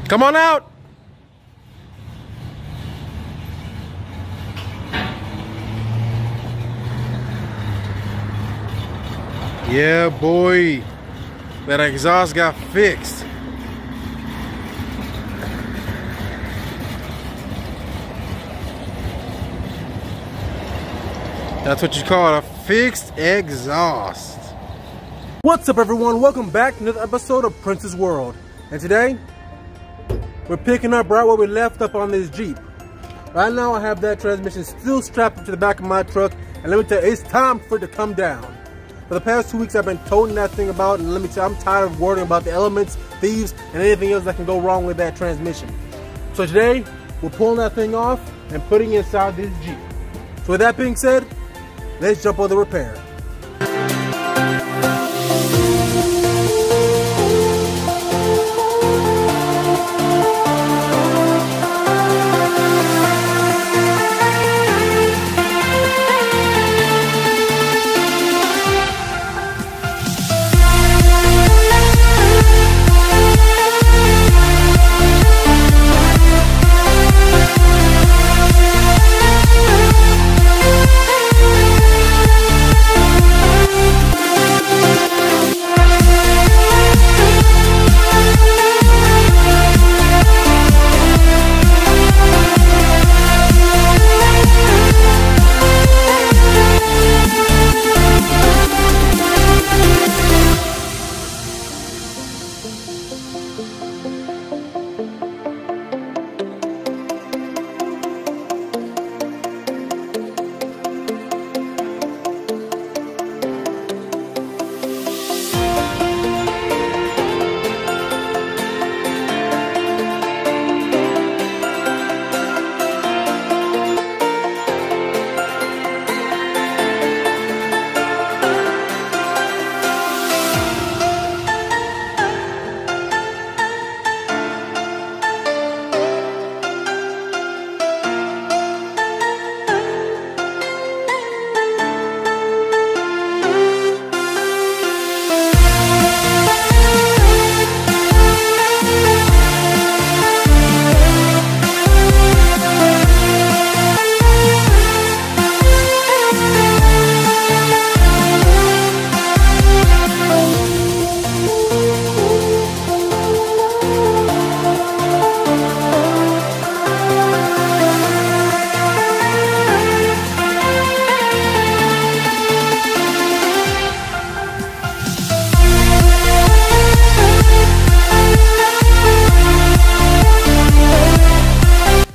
Come on out. Yeah, boy. That exhaust got fixed. That's what you call a fixed exhaust. What's up, everyone? Welcome back to another episode of Prince's World. And today, we're picking up right where we left up on this Jeep. Right now, I have that transmission still strapped to the back of my truck. And let me tell you, it's time for it to come down. For the past 2 weeks, I've been toting that thing about, and let me tell you, I'm tired of worrying about the elements, thieves, and anything else that can go wrong with that transmission. So today, we're pulling that thing off and putting it inside this Jeep. So with that being said, let's jump on the repair.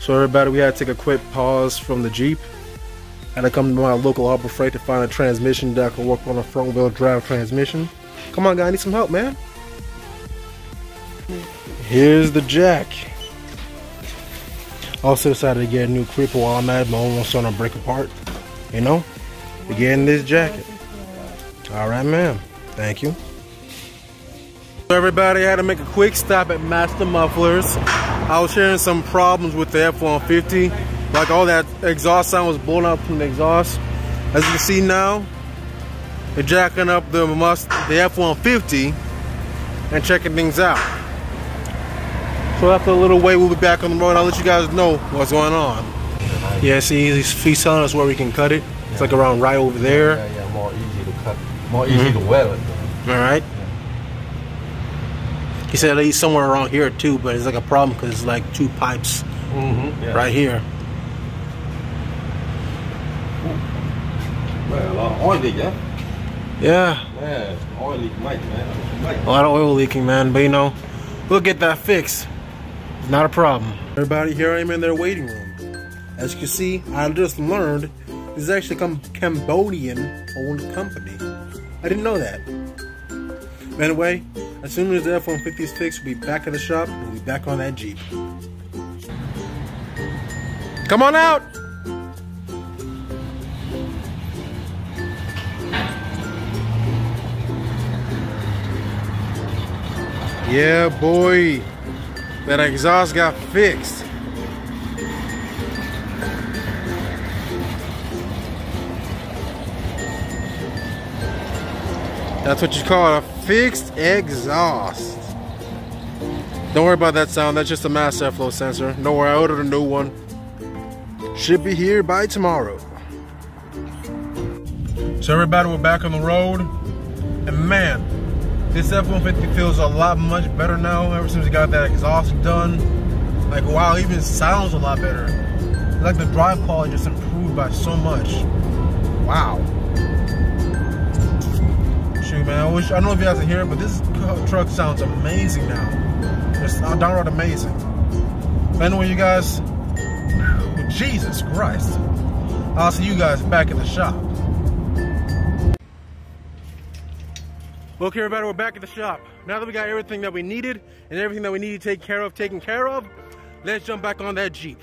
So everybody, we had to take a quick pause from the Jeep. Had to come to my local Harbor Freight to find a transmission that can work on a front wheel drive transmission. Come on, guy, I need some help, man. Here's the jack. Also decided to get a new creeper while I'm at it, but almost starting to break apart. You know, we're getting this jacket. All right, ma'am. Thank you. So everybody, I had to make a quick stop at Master Mufflers. I was hearing some problems with the F-150. Like all that exhaust sound was blowing up from the exhaust. As you can see now, they're jacking up the F-150 and checking things out. So after a little wait, we'll be back on the road. I'll let you guys know what's going on. Yeah, see, he's telling us where we can cut it. It's like around right over there. Yeah, more easy to cut, more easy to weld. All right. He said he's somewhere around here too, but it's like a problem because it's like two pipes right here. Well, a lot of oil leak, yeah? Yeah. Yeah, oil leak, man. A lot of oil leaking, man. But you know, we'll get that fixed. It's not a problem. Everybody, here I am in their waiting room. As you can see, I just learned this is actually a Cambodian-owned company. I didn't know that. But anyway, as soon as the F-150 is fixed, we'll be back in the shop and we'll be back on that Jeep. Come on out! Yeah, boy. That exhaust got fixed. That's what you call a fixed exhaust. Don't worry about that sound. That's just a mass airflow sensor. Don't worry, I ordered a new one. Should be here by tomorrow. So everybody, we're back on the road. And man, this F-150 feels a lot much better now ever since we got that exhaust done. Like, wow, it even sounds a lot better. Like the drive quality just improved by so much. Wow. Shoot, man, I don't know if you guys can hear it, but this truck sounds amazing now. Just downright amazing. But anyway, you guys, Jesus Christ. I'll see you guys back in the shop. Okay, everybody, we're back at the shop. Now that we got everything that we needed and everything that we need to take care of taken care of, let's jump back on that Jeep.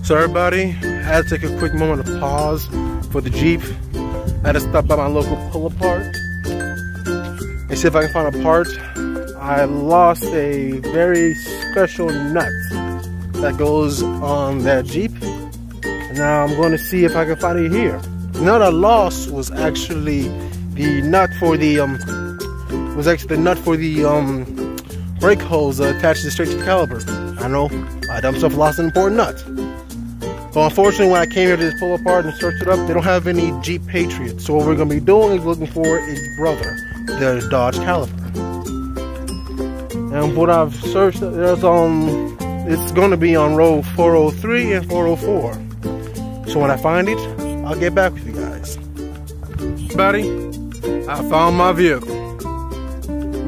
So everybody, I had to take a quick moment of pause for the Jeep. I had to stop by my local pull-apart and see if I can find a part. I lost a very special nut that goes on that Jeep. And now I'm going to see if I can find it here. The nut I lost was actually the nut for the brake hose attached straight to the caliper. I know, I dumb stuff, lost an important nut. So unfortunately, when I came here to just pull apart and search it up, they don't have any Jeep Patriot. So what we're going to be doing is looking for its brother, the Dodge Caliper. And what I've searched, it's going to be on row 403 and 404. So when I find it, I'll get back with you guys. Everybody, I found my vehicle.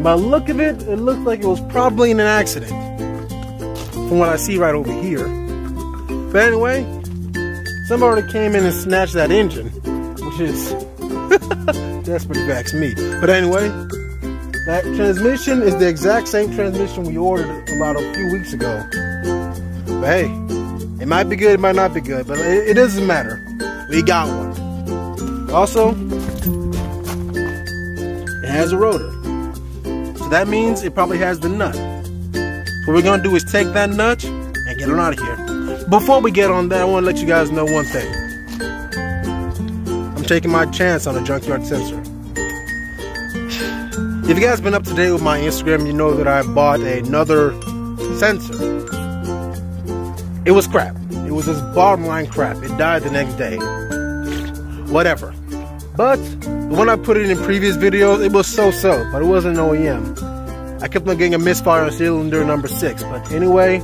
By the look of it, it looks like it was probably in an accident, from what I see right over here. But anyway, somebody came in and snatched that engine, which is that's pretty vexed me. But anyway, that transmission is the exact same transmission we ordered about a few weeks ago. But hey, it might be good, it might not be good, but it doesn't matter. We got one. Also, it has a rotor. So that means it probably has the nut. What we're gonna do is take that nut and get it out of here. Before we get on that, I want to let you guys know one thing. I'm taking my chance on a junkyard sensor. If you guys been up to date with my Instagram, you know that I bought another sensor. It was crap. It was just bottom line crap. It died the next day. Whatever. But the one I put in previous videos, it was so-so, but it wasn't an OEM. I kept on getting a misfire on cylinder number 6. But anyway,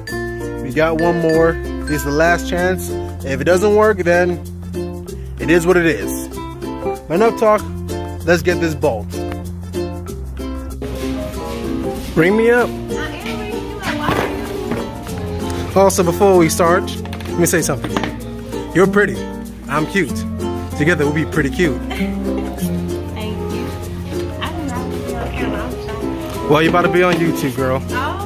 we got one more. This is the last chance. If it doesn't work, then it is what it is. But enough talk. Let's get this bolt. Bring me up. Also, before we start, let me say something. You're pretty. I'm cute. Together we'll be pretty cute. Thank you. I don't know. Well, you're about to be on YouTube, girl. Oh.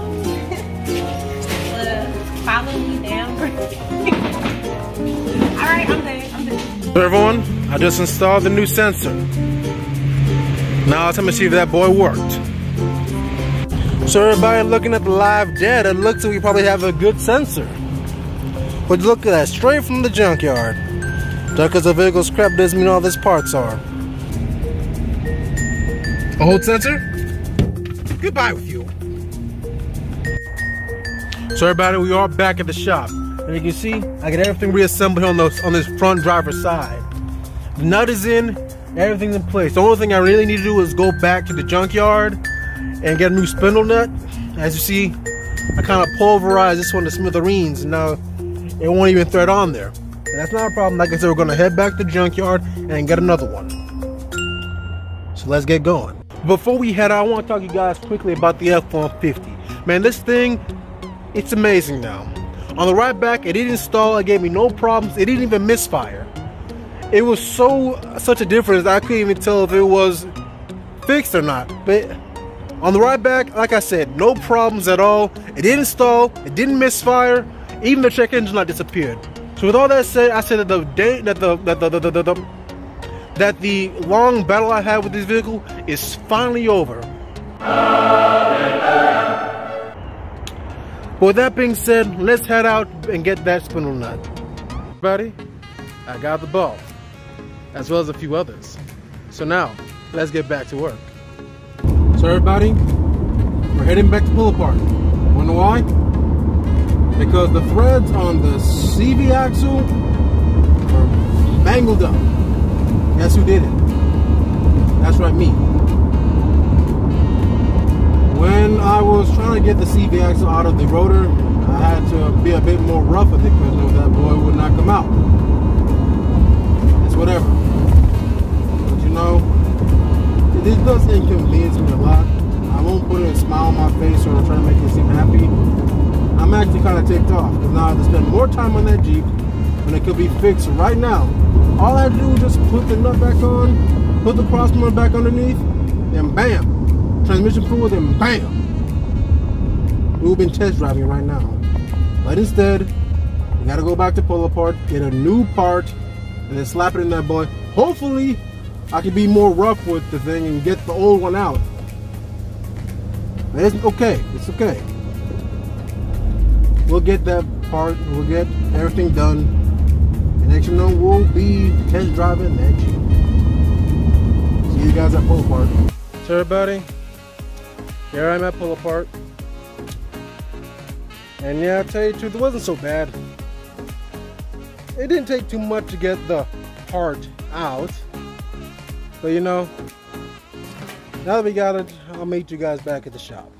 Follow me down. Alright, I'm there. So everyone, I just installed the new sensor. Now it's time to see if that boy worked. So everybody looking at the live data, it looks like we probably have a good sensor. But look at that, straight from the junkyard. Just because the vehicle's crap doesn't mean all these parts are. A whole sensor? Goodbye with you. So everybody, we are back at the shop. And you can see, I got everything reassembled on this front driver's side. The nut is in, everything's in place. The only thing I really need to do is go back to the junkyard and get a new spindle nut. As you see, I kind of pulverized this one to smithereens, and now it won't even thread on there. And that's not a problem. Like I said, we're gonna head back to the junkyard and get another one. So let's get going. Before we head out, I want to talk to you guys quickly about the F-150. Man, this thing, it's amazing now. On the right back, it didn't install, it gave me no problems, it didn't even misfire. It was such a difference that I couldn't even tell if it was fixed or not. But on the right back, like I said, no problems at all. It didn't install, it didn't misfire, even the check engine light disappeared. So with all that said, I said that the long battle I had with this vehicle is finally over. With that being said, let's head out and get that spindle nut. Everybody, I got the ball, as well as a few others. So now, let's get back to work. So everybody, we're heading back to pull apart. Wanna know why? Because the threads on the CV axle are mangled up. Guess who did it? That's right, me. When I was trying to get the CV axle out of the rotor, I had to be a bit more rough with it because that boy would not come out. It's whatever. But you know, this does inconvenience me a lot. I won't put a smile on my face or try to make it seem happy. I'm actually kind of ticked off because now I have to spend more time on that Jeep when it could be fixed right now. All I have to do is just put the nut back on, put the cross motor back underneath, and bam! Transmission fluid, and bam! We've been test driving right now. But instead, We gotta go back to pull apart, get a new part, and then slap it in that boy. Hopefully, I can be more rough with the thing and get the old one out. But it's okay. It's okay. We'll get that part. We'll get everything done. And next you know, we'll be test driving that Jeep. See you guys at pull apart. So everybody, here I'm at pull apart. And yeah, I'll tell you the truth, it wasn't so bad. It didn't take too much to get the part out. But you know, now that we got it, I'll meet you guys back at the shop.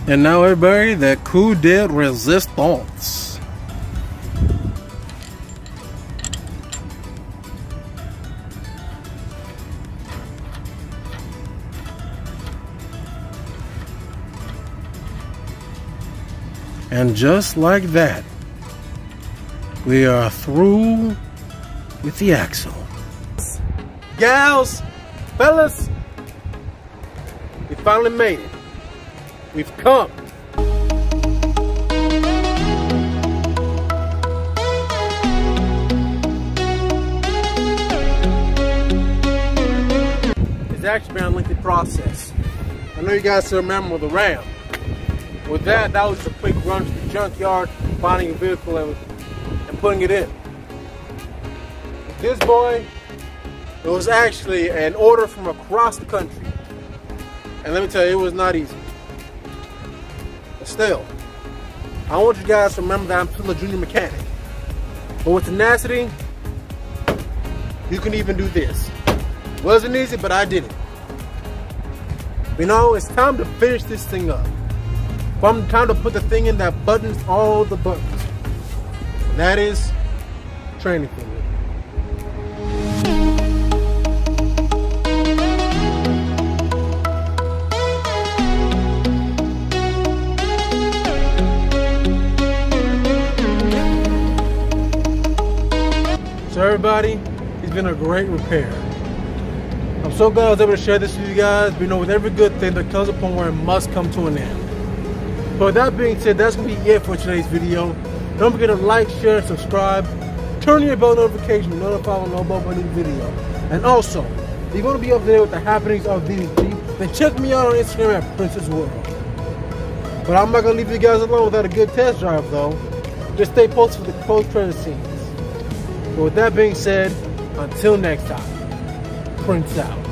And now everybody, the coup de resistance. And just like that, we are through with the axle. Gals, fellas, we finally made it. We've come. It's actually been a lengthy process. I know you guys still remember the Ram. With that was just a quick run to the junkyard, finding a vehicle and putting it in. This boy, it was actually an order from across the country. And let me tell you, it was not easy. But still, I want you guys to remember that I'm still a junior mechanic. But with tenacity, you can even do this. Wasn't easy, but I did it. You know, it's time to finish this thing up. Time to put the thing in that buttons all the buttons. And that is training for me. So everybody, it's been a great repair. I'm so glad I was able to share this with you guys. But you know, with every good thing, there comes a point where it must come to an end. So with that being said, that's going to be it for today's video. Don't forget to like, share, and subscribe. Turn your bell notification to notify when I upload a new video. And also, if you want to be up to date with the happenings of these Jeeps, then check me out on Instagram at Princess World. But I'm not going to leave you guys alone without a good test drive though. Just stay posted for the post-credit scenes. But with that being said, until next time, Prince out.